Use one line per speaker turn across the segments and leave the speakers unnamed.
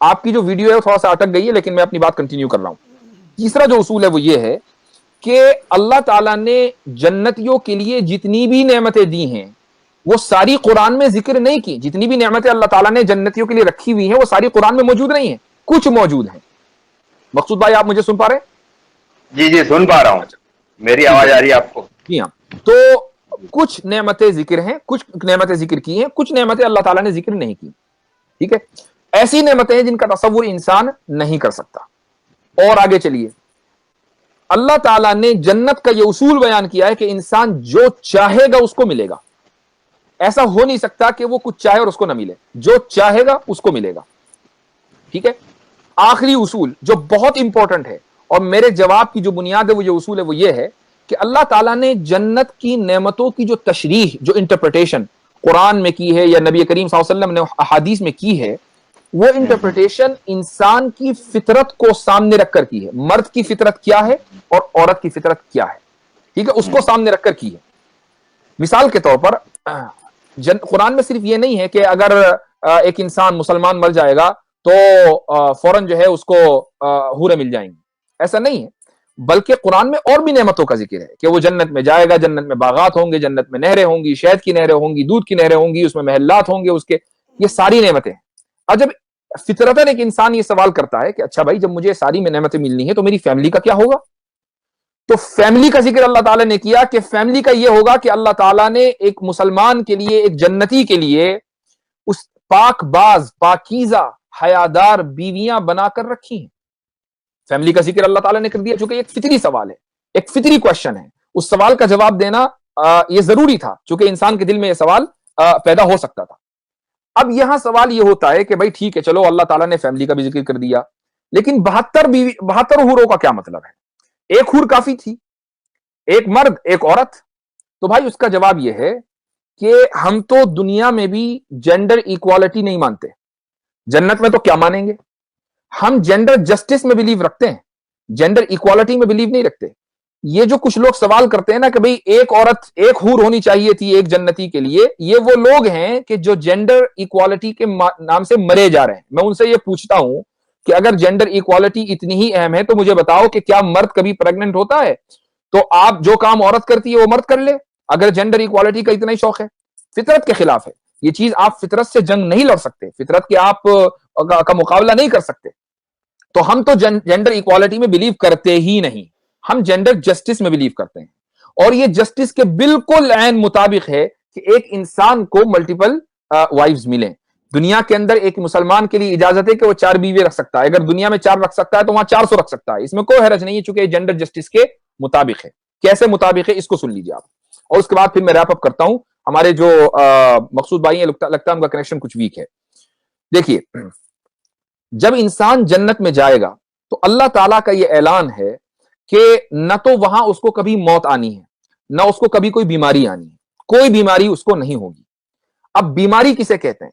آپ کی جو ویڈیو ہے تھوڑا سا اٹک گئی ہے لیکن میں اپنی بات کنٹینیو کر رہا ہوں. تیسرا جو اصول ہے وہ یہ ہے کہ اللہ تعالیٰ نے جنتیوں کے لیے جتنی بھی نعمتیں دی ہیں وہ ساری قرآن میں ذکر نہیں کی. جتنی بھی نعمتیں اللہ تعالیٰ نے جنتیوں کے لیے رکھی ہوئی ہیں وہ ساری قرآن میں موجود نہیں ہیں, کچھ موجود ہیں. مقصود بھائی آپ مجھے سن پا رہے ہیں؟
جی جی سن پا رہا ہوں, میری آواز آ رہی ہے آپ کو؟
جی ہاں. تو کچھ نعمتیں ذکر ہیں, کچھ نعمتیں ذکر کی ہیں, کچھ نعمتیں اللہ تعالیٰ نے ذکر نہیں کی. ٹھیک ہے, ایسی نعمتیں ہیں جن کا تصور انسان نہیں کر سکتا. اور آگے چلیے, اللہ تعالیٰ نے جنت کا یہ اصول بیان کیا ہے کہ انسان جو چاہے گا اس کو ملے گا. ایسا ہو نہیں سکتا کہ وہ کچھ چاہے اور اس کو نہ ملے, جو چاہے گا اس کو ملے گا. ٹھیک ہے, آخری اصول جو بہت امپورٹنٹ ہے اور میرے جواب کی جو بنیاد ہے وہ یہ اصول ہے, وہ یہ ہے کہ اللہ تعالیٰ نے جنت کی نعمتوں کی جو تشریح, جو انٹرپریٹیشن قرآن میں کی ہے یا نبی کریم صلی اللہ علیہ وسلم نے احادیث میں کی ہے, وہ انٹرپریٹیشن انسان کی فطرت کو سامنے رکھ کر کی ہے. مرد کی فطرت کیا ہے اور عورت کی فطرت کیا ہے, ٹھیک ہے, اس کو سامنے رکھ کر کی ہے. مثال کے طور پر قرآن میں صرف یہ نہیں ہے کہ اگر ایک انسان مسلمان مر جائے گا تو فوراً جو ہے اس کو حوریں مل جائیں گی, ایسا نہیں ہے. بلکہ قرآن میں اور بھی نعمتوں کا ذکر ہے کہ وہ جنت میں جائے گا, جنت میں باغات ہوں گے, جنت میں نہریں ہوں گی, شہد کی نہریں ہوں گی, دودھ کی نہریں ہوں گی, اس میں محلات ہوں گے اس کے, یہ ساری نعمتیں ہیں. اور جب فطرتاً ایک انسان یہ سوال کرتا ہے کہ اچھا بھائی جب مجھے ساری نعمتیں ملنی ہیں تو میری فیملی کا کیا ہوگا, تو فیملی کا ذکر اللہ تعالیٰ نے کیا کہ فیملی کا یہ ہوگا کہ اللہ تعالیٰ نے ایک مسلمان کے لیے, ایک جنتی کے لیے اس پاک باز, پاکیزہ, حیادار بیویاں بنا کر رکھی ہیں. فیملی کا ذکر اللہ تعالیٰ نے کر دیا, چونکہ ایک فطری سوال ہے, ایک فطری کوشچن ہے. اس سوال کا جواب دینا یہ ضروری تھا چونکہ انسان کے دل میں یہ سوال پیدا ہو سکتا تھا. اب یہاں سوال یہ ہوتا ہے کہ بھائی ٹھیک ہے چلو اللہ تعالیٰ نے فیملی کا بھی ذکر کر دیا, لیکن 72 حوروں کا کیا مطلب ہے؟ ایک حور کافی تھی, ایک مرد ایک عورت. تو بھائی اس کا جواب یہ ہے کہ ہم تو دنیا میں بھی جینڈر ایکوالٹی نہیں مانتے, جنت میں تو کیا مانیں گے؟ ہم جینڈر جسٹس میں بلیو رکھتے ہیں, جینڈر ایکوالٹی میں بلیو نہیں رکھتے. یہ جو کچھ لوگ سوال کرتے ہیں نا کہ بھئی ایک عورت ایک حور ہونی چاہیے تھی ایک جنتی کے لیے, یہ وہ لوگ ہیں کہ جو جینڈر ایکوالٹی کے نام سے مرے جا رہے ہیں. میں ان سے یہ پوچھتا ہوں کہ اگر جینڈر ایکوالٹی اتنی ہی اہم ہے تو مجھے بتاؤ کہ کیا مرد کبھی پریگننٹ ہوتا ہے؟ تو آپ جو کام عورت کرتی ہے وہ مرد کر لے اگر جینڈر ایکوالٹی کا اتنا ہی شوق ہے. فطرت کے خلاف ہے یہ چیز, آپ فطرت سے جنگ نہیں لڑ سکتے, فطرت کے آپ کا مقابلہ نہیں کر سکتے. تو ہم تو جینڈر ایکوالٹی میں بلیو کرتے ہی نہیں, ہم جینڈر جسٹس میں بلیو کرتے ہیں. اور یہ جسٹس کے بالکل عین مطابق ہے کہ ایک انسان کو ملٹیپل وائفز ملیں. دنیا کے اندر ایک مسلمان کے لیے اجازت ہے کہ وہ 4 بیوی رکھ سکتا ہے, اگر دنیا میں 4 رکھ سکتا ہے تو وہاں 400 رکھ سکتا ہے, اس میں کوئی حرج نہیں ہے چونکہ جینڈر جسٹس کے مطابق ہے. کیسے مطابق ہے اس کو سن لیجیے آپ, اور اس کے بعد پھر میں ریپ اپ کرتا ہوں. ہمارے جو مقصود بھائی ہیں لگتا ہے ان کا کنیکشن کچھ ویک ہے. دیکھیے جب انسان جنت میں جائے گا تو اللہ تعالیٰ کا یہ اعلان ہے کہ نہ تو وہاں اس کو کبھی موت آنی ہے, نہ اس کو کبھی کوئی بیماری آنی ہے, کوئی بیماری اس کو نہیں ہوگی. اب بیماری کسے کہتے ہیں؟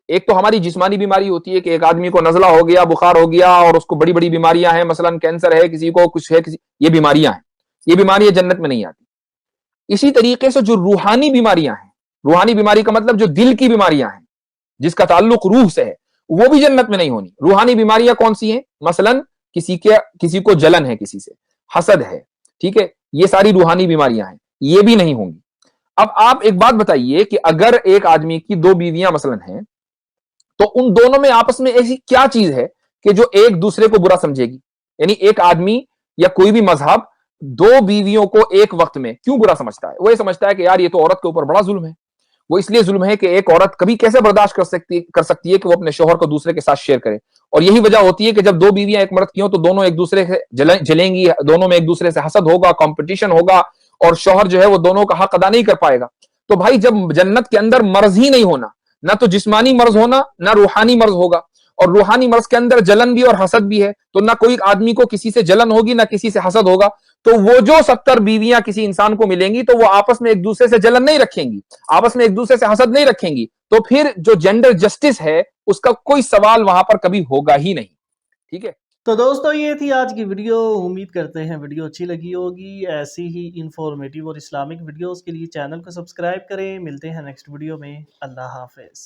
ایک تو ہماری جسمانی بیماری ہوتی ہے کہ ایک آدمی کو نزلہ ہو گیا, بخار ہو گیا اور اس کو بڑی بڑی بیماریاں ہیں, مثلا کینسر ہے, کسی کو کچھ ہے, یہ بیماریاں ہیں, یہ بیماریاں جنت میں نہیں آتی. اسی طریقے سے جو روحانی بیماریاں ہیں, روحانی بیماری کا مطلب جو دل کی بیماریاں ہیں جس کا تعلق روح سے ہے, وہ بھی جنت میں نہیں ہونی. روحانی بیماریاں کون سی ہیں؟ مثلا کسی کو جلن ہے, کسی سے حسد ہے, ٹھیک ہے, یہ ساری روحانی بیماریاں ہیں, یہ بھی نہیں ہوں گی. اب آپ ایک بات بتائیے کہ اگر ایک آدمی کی 2 بیویاں مثلا ہیں تو ان دونوں میں آپس میں ایسی کیا چیز ہے کہ جو ایک دوسرے کو برا سمجھے گی؟ یعنی ایک آدمی یا کوئی بھی مذہب 2 بیویوں کو ایک وقت میں کیوں برا سمجھتا ہے؟ وہ یہ سمجھتا ہے کہ یار یہ تو عورت کے اوپر بڑا ظلم ہے. وہ اس لیے ظلم ہے کہ ایک عورت کبھی کیسے برداشت کر سکتی ہے کہ وہ اپنے شوہر کو دوسرے کے ساتھ شیئر کرے. اور یہی وجہ ہوتی ہے کہ جب 2 بیویاں ایک مرد کی ہوں تو دونوں ایک دوسرے سے جلیں گی, دونوں میں ایک دوسرے سے حسد ہوگا, کمپٹیشن ہوگا, اور شوہر جو ہے وہ دونوں کا حق ادا نہیں کر پائے گا. تو بھائی جب جنت کے اندر مرض ہی نہیں ہونا, نہ تو جسمانی مرض ہونا نہ روحانی مرض ہوگا, اور روحانی مرض کے اندر جلن بھی اور حسد بھی ہے, تو نہ کوئی آدمی کو کسی سے جلن ہوگی نہ کسی سے حسد ہوگا. تو وہ جو 70 بیویاں کسی انسان کو ملیں گی تو وہ آپس میں ایک دوسرے سے جلن نہیں رکھیں گی, آپس میں ایک دوسرے سے حسد نہیں رکھیں گی. تو پھر جو جینڈر جسٹس ہے اس کا کوئی سوال وہاں پر کبھی ہوگا ہی نہیں. ٹھیک ہے,
تو دوستو یہ تھی آج کی ویڈیو. امید کرتے ہیں ویڈیو اچھی لگی ہوگی. ایسی ہی انفارمیٹیو اور اسلامک ویڈیوز کے لیے چینل کو سبسکرائب کریں. ملتے ہیں نیکسٹ ویڈیو میں. اللہ حافظ.